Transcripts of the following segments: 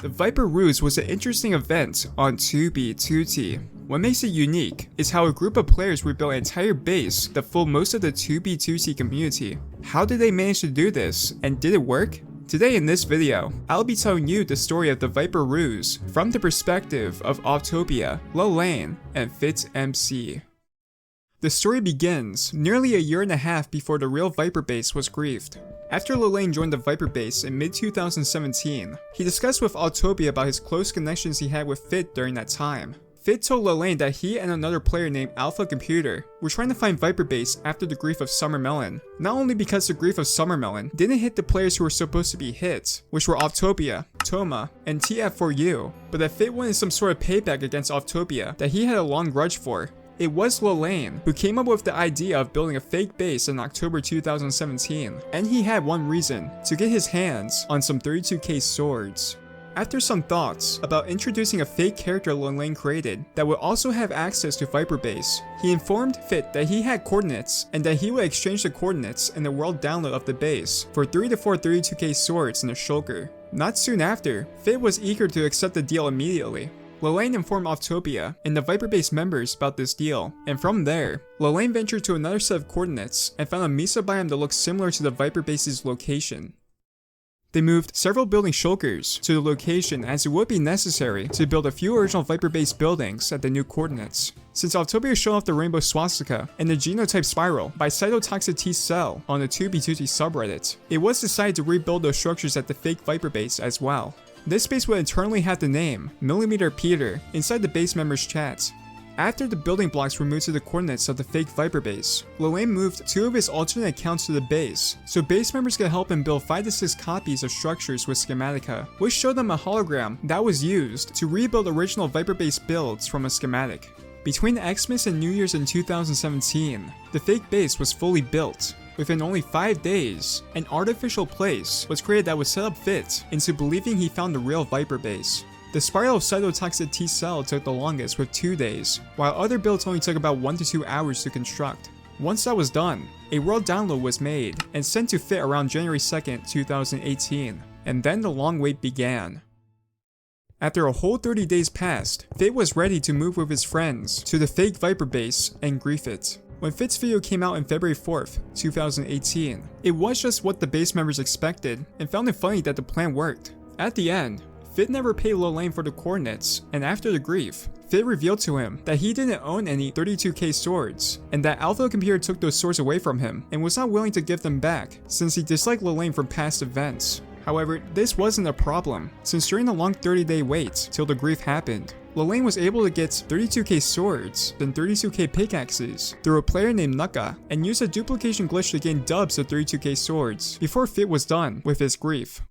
The Viper Ruse was an interesting event on 2B2T. What makes it unique is how a group of players rebuilt an entire base that fooled most of the 2B2T community. How did they manage to do this, and did it work? Today in this video, I'll be telling you the story of the Viper Ruse from the perspective of Offtopia, Llane, and Finnthehumanlol. The story begins nearly a year and a half before the real Viper base was griefed. After Llane joined the Viper base in mid-2017, he discussed with Octopath about his close connections he had with Fit during that time. Fit told Llane that he and another player named Alpha Computer were trying to find Viper base after the grief of Summermelon. Not only because the grief of Summermelon didn't hit the players who were supposed to be hit, which were Offtopia, Toma, and TF4U, but that Fit wanted some sort of payback against Offtopia that he had a long grudge for. It was Llane who came up with the idea of building a fake base in October 2017, and he had one reason: to get his hands on some 32k swords. After some thoughts about introducing a fake character Llane created that would also have access to Viper base, he informed Fit that he had coordinates and that he would exchange the coordinates in the world download of the base for 3 to 4 32k swords in a shulker. Not soon after, Fit was eager to accept the deal immediately. Llane informed Offtopia and the Viper base members about this deal, and from there, Llane ventured to another set of coordinates and found a mesa biome that looked similar to the Viper base's location. They moved several building shulkers to the location as it would be necessary to build a few original Viper base buildings at the new coordinates. Since Octopath showed off the rainbow swastika and the genotype spiral by cytotoxic T-cell on the 2B2T subreddit, it was decided to rebuild those structures at the fake Viper base as well. This base would internally have the name Millimeter Peter inside the base members' chat. After the building blocks were moved to the coordinates of the fake Viper base, Llane moved 2 of his alternate accounts to the base, so base members could help him build 5 to 6 copies of structures with schematica, which showed them a hologram that was used to rebuild original Viper base builds from a schematic. Between Xmas and New Year's in 2017, the fake base was fully built. Within only 5 days, an artificial place was created that would set up Fit into believing he found the real Viper base. The spiral of cytotoxic T-cell took the longest with 2 days, while other builds only took about 1 to 2 hours to construct. Once that was done, a world download was made and sent to Fit around January 2nd, 2018, and then the long wait began. After a whole 30 days passed, Fit was ready to move with his friends to the fake Viper base and grief it. When Fit's video came out on February 4th, 2018, it was just what the base members expected and found it funny that the plan worked. At the end, Fit never paid Llane for the coordinates, and after the grief, Fit revealed to him that he didn't own any 32k swords, and that Alpha Computer took those swords away from him and was not willing to give them back since he disliked Llane from past events. However, this wasn't a problem, since during the long 30-day wait till the grief happened, Llane was able to get 32k swords and 32k pickaxes through a player named Nuka, and used a duplication glitch to gain dubs of 32k swords before Fit was done with his grief.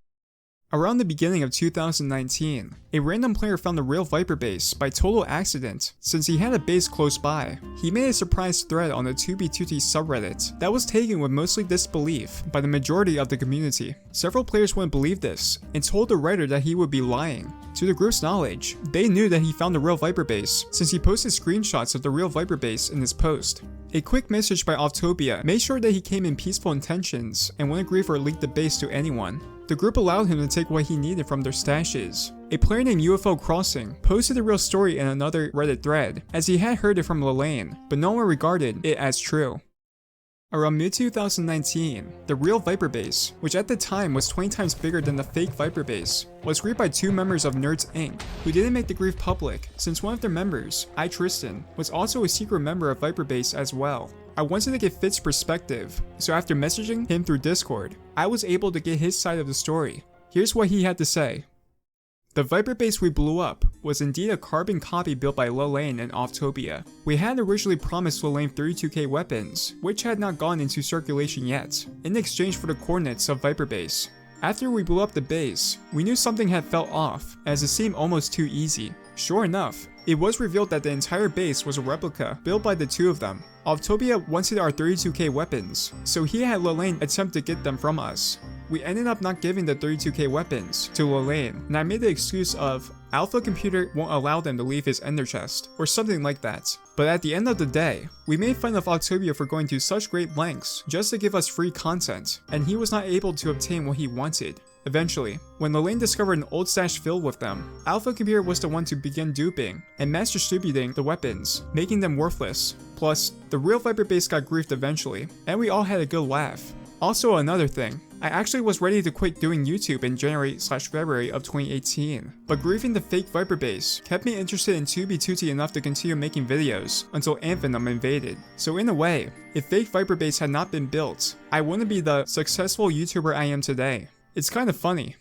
Around the beginning of 2019, a random player found the real Viper base by total accident since he had a base close by. He made a surprise thread on the 2B2T subreddit that was taken with mostly disbelief by the majority of the community. Several players wouldn't believe this and told the writer that he would be lying. To the group's knowledge, they knew that he found the real Viper base since he posted screenshots of the real Viper base in his post. A quick message by Offtopia made sure that he came in peaceful intentions and wouldn't grief or leak the base to anyone. The group allowed him to take what he needed from their stashes. A player named UFO Crossing posted the real story in another Reddit thread, as he had heard it from Llane, but no one regarded it as true. Around mid-2019, the real Viper base, which at the time was 20 times bigger than the fake Viper base, was griefed by 2 members of Nerds Inc., who didn't make the grief public, since one of their members, Tristan, was also a secret member of Viper base as well. I wanted to get Fit's perspective, so after messaging him through Discord, I was able to get his side of the story. Here's what he had to say. The Viper base we blew up was indeed a carbon copy built by Llane and Offtopia. We had originally promised Llane 32k weapons, which had not gone into circulation yet, in exchange for the coordinates of Viper base. After we blew up the base, we knew something had felt off, as it seemed almost too easy. Sure enough, it was revealed that the entire base was a replica built by the 2 of them. Offtopia wanted our 32k weapons, so he had Llane attempt to get them from us. We ended up not giving the 32k weapons to Llane, and I made the excuse of Alpha Computer won't allow them to leave his ender chest, or something like that. But at the end of the day, we made fun of Octopath for going to such great lengths just to give us free content, and he was not able to obtain what he wanted. Eventually, when Layton discovered an old stash filled with them, Alpha Computer was the one to begin duping and mass distributing the weapons, making them worthless. Plus, the real Viper base got griefed eventually, and we all had a good laugh. Also, another thing, I actually was ready to quit doing YouTube in January/February of 2018, but griefing the fake Viper base kept me interested in 2B2T enough to continue making videos until Antvenom invaded. So in a way, if fake Viper base had not been built, I wouldn't be the successful YouTuber I am today. It's kind of funny.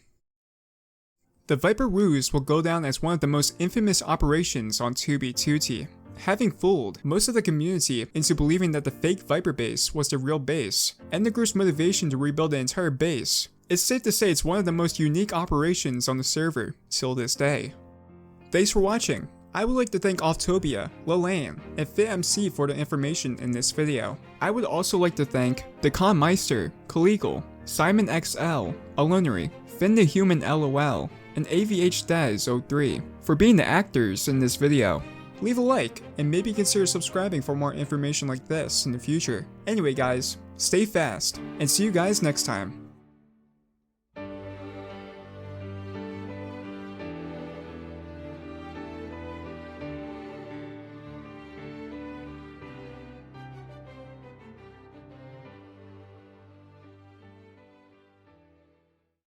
The Viper Ruse will go down as one of the most infamous operations on 2B2T. Having fooled most of the community into believing that the fake Viper base was the real base, and the group's motivation to rebuild the entire base, it's safe to say it's one of the most unique operations on the server till this day. Thanks for watching. I would like to thank Offtopia, Llane, and FitMC for the information in this video. I would also like to thank TheConmeister, Collegial, simonxl, Alouneri, Finnthehumanlol, and AVHDaz03 for being the actors in this video. Leave a like, and maybe consider subscribing for more information like this in the future. Anyway guys, stay fast, and see you guys next time.